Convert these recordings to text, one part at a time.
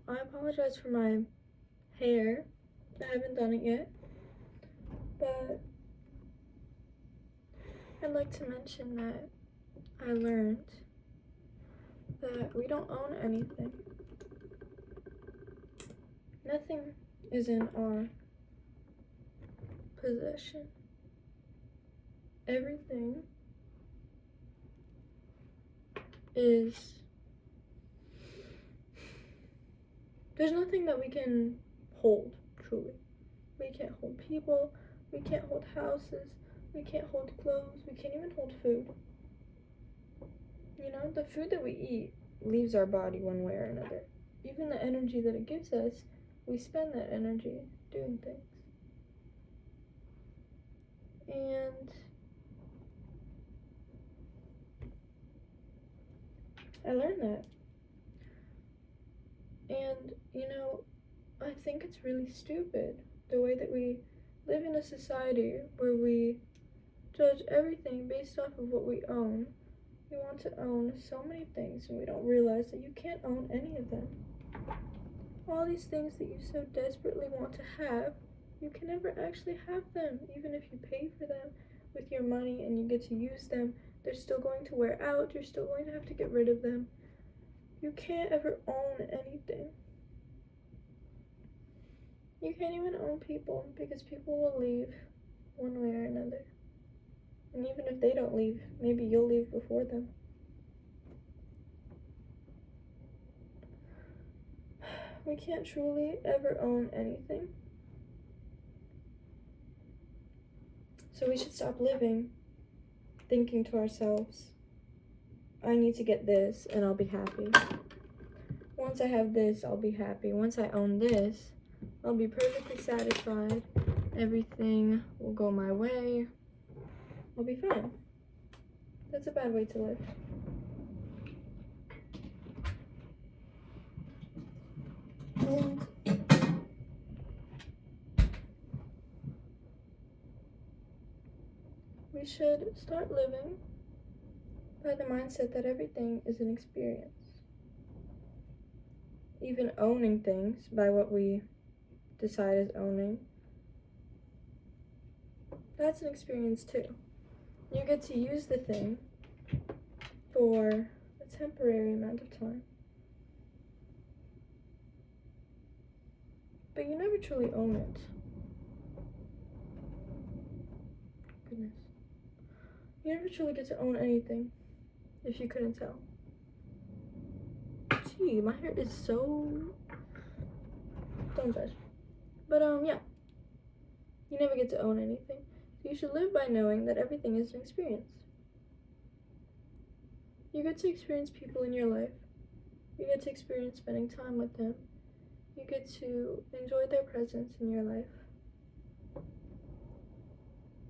I apologize for my hair. I haven't done it yet, but I'd like to mention that I learned that we don't own anything. Nothing is in our possession. Everything is... There's nothing that we can hold, truly. We can't hold people, we can't hold houses, we can't hold clothes, we can't even hold food. You know, the food that we eat leaves our body one way or another. Even the energy that it gives us, we spend that energy doing things. And I learned that. And, you know, I think it's really stupid the way that we live in a society where we judge everything based off of what we own. We want to own so many things, and we don't realize that you can't own any of them. All these things that you so desperately want to have, you can never actually have them. Even if you pay for them with your money and you get to use them, they're still going to wear out. You're still going to have to get rid of them. You can't ever own anything. You can't even own people, because people will leave one way or another. And even if they don't leave, maybe you'll leave before them. We can't truly ever own anything. So we should stop living thinking to ourselves, I need to get this and I'll be happy. Once I have this, I'll be happy. Once I own this, I'll be perfectly satisfied. Everything will go my way. I'll be fine. That's a bad way to live. And we should start living by the mindset that everything is an experience. Even owning things by what we decide as owning, that's an experience too. You get to use the thing for a temporary amount of time, but you never truly own it. Goodness. You never truly get to own anything, if you couldn't tell. Gee, my hair is so... Don't judge. But yeah. You never get to own anything. So you should live by knowing that everything is an experience. You get to experience people in your life. You get to experience spending time with them. You get to enjoy their presence in your life.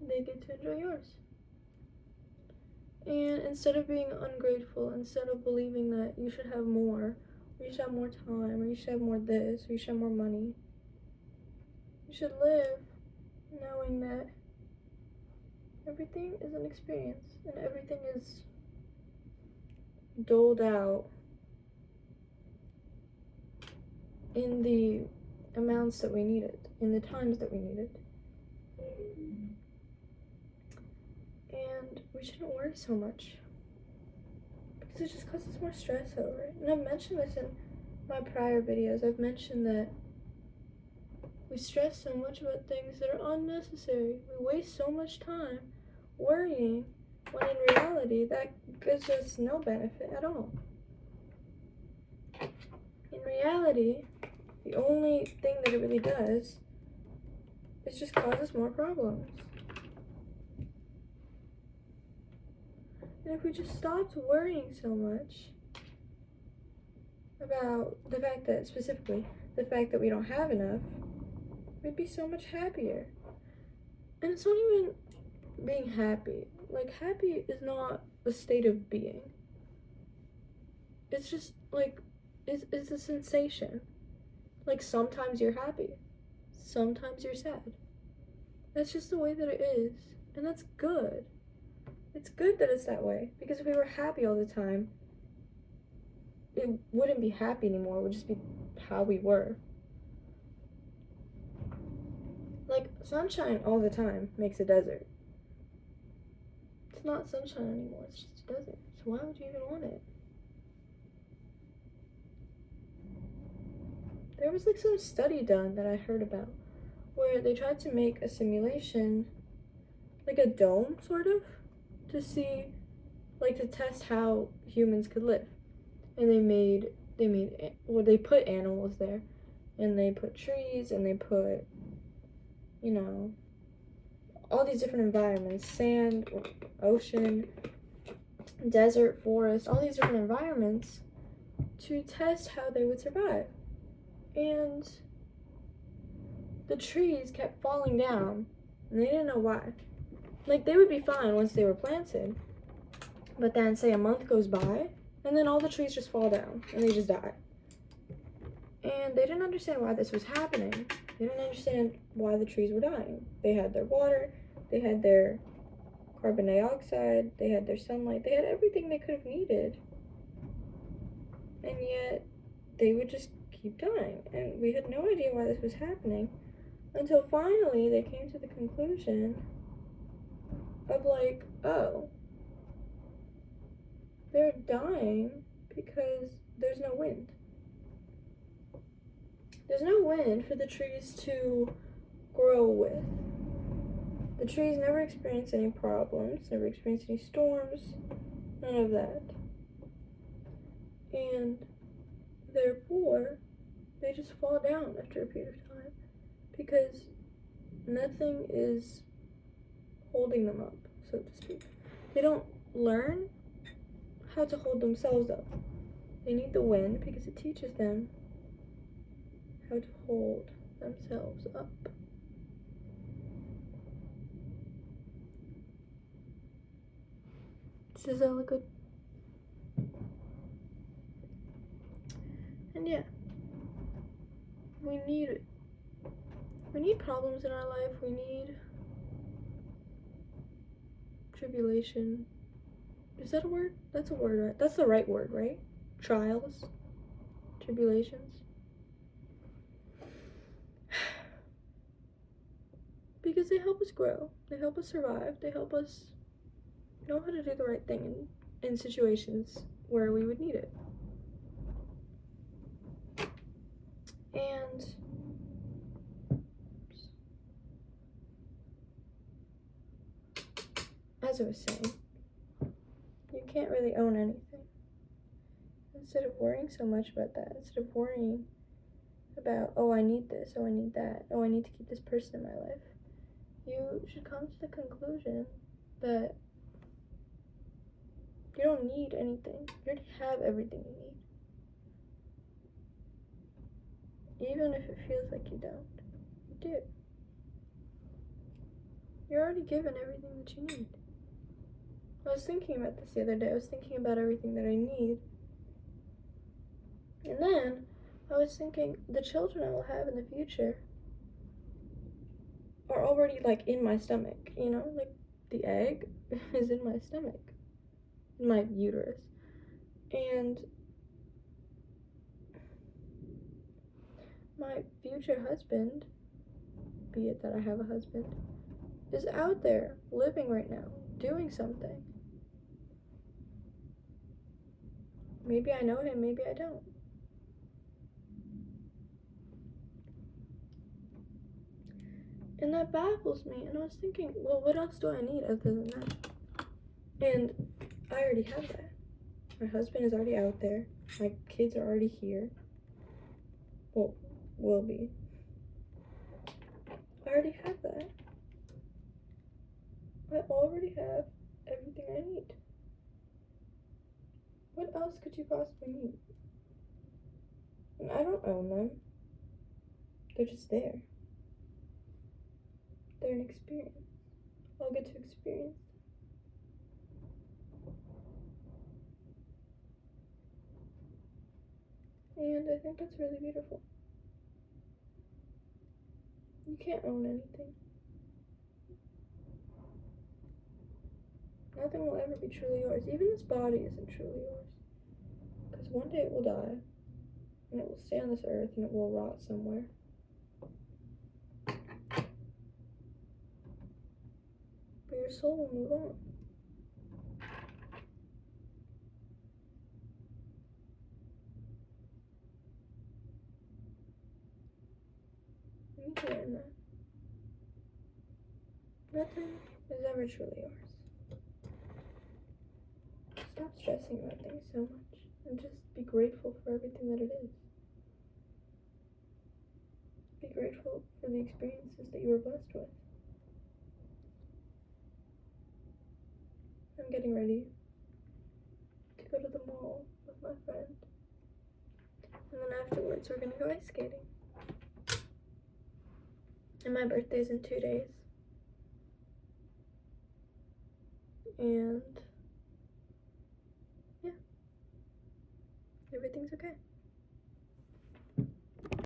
They get to enjoy yours. And instead of being ungrateful, instead of believing that you should have more, or you should have more time, or you should have more this, or you should have more money, you should live knowing that everything is an experience, and everything is doled out in the amounts that we need it, in the times that we need it. And we shouldn't worry so much, because it just causes more stress over it. And I've mentioned this in my prior videos. I've mentioned that we stress so much about things that are unnecessary. We waste so much time worrying, when in reality that gives us no benefit at all. In reality, the only thing that it really does is just cause us more problems. And if we just stopped worrying so much about the fact that, specifically, the fact that we don't have enough, we'd be so much happier. And it's not even being happy. Like, happy is not a state of being. It's just, like, it's a sensation. Like, sometimes you're happy. Sometimes you're sad. That's just the way that it is. And that's good. It's good that it's that way, because if we were happy all the time, it wouldn't be happy anymore. It would just be how we were. Like, sunshine all the time makes a desert. It's not sunshine anymore, it's just a desert. So why would you even want it? There was like some study done that I heard about where they tried to make a simulation, like a dome sort of, to see, like, to test how humans could live. And they put animals there, and they put trees, and they put, all these different environments, sand, ocean, desert, forest, all these different environments to test how they would survive. And the trees kept falling down, and they didn't know why. Like, they would be fine once they were planted, but then, say, a month goes by, and then all the trees just fall down, and they just die. And they didn't understand why this was happening. They didn't understand why the trees were dying. They had their water, they had their carbon dioxide, they had their sunlight, they had everything they could have needed. And yet, they would just keep dying. And we had no idea why this was happening until finally they came to the conclusion of, like, oh, they're dying because there's no wind. There's no wind for the trees to grow with. The trees never experience any problems, never experience any storms, none of that. And therefore, they just fall down after a period of time because nothing is holding them up, so to speak. They don't learn how to hold themselves up. They need the wind because it teaches them how to hold themselves up. Does that look good? And yeah, we need problems in our life. We need tribulation. Is that a word? That's a word, right? That's the right word, right? Trials, tribulations. Because they help us grow. They help us survive. They help us know how to do the right thing in situations where we would need it. And as I was saying, you can't really own anything. Instead of worrying so much about that, instead of worrying about, oh, I need this, oh, I need that, oh, I need to keep this person in my life, you should come to the conclusion that you don't need anything. You already have everything you need. Even if it feels like you don't, you do. You're already given everything that you need. I was thinking about this the other day. I was thinking about everything that I need. And then I was thinking the children I will have in the future are already, like, in my stomach, like the egg is in my stomach, in my uterus. And my future husband, be it that I have a husband, is out there living right now, doing something. Maybe I know him, maybe I don't. And that baffles me. And I was thinking, well, what else do I need other than that? And I already have that. My husband is already out there. My kids are already here. Well, will be. I already have that. I already have everything I need. What else could you possibly need? And I don't own them. They're just there. They're an experience. I'll get to experience. And I think that's really beautiful. You can't own anything. Nothing will ever be truly yours. Even this body isn't truly yours. Because one day it will die. and it will stay on this earth and it will rot somewhere. But your soul will move on. You need to learn that. Nothing is ever truly yours. Stop stressing about things so much and just be grateful for everything that it is. Be grateful for the experiences that you were blessed with. I'm getting ready to go to the mall with my friend. And then afterwards we're gonna go ice skating. And my birthday's in 2 days. And yeah, everything's okay.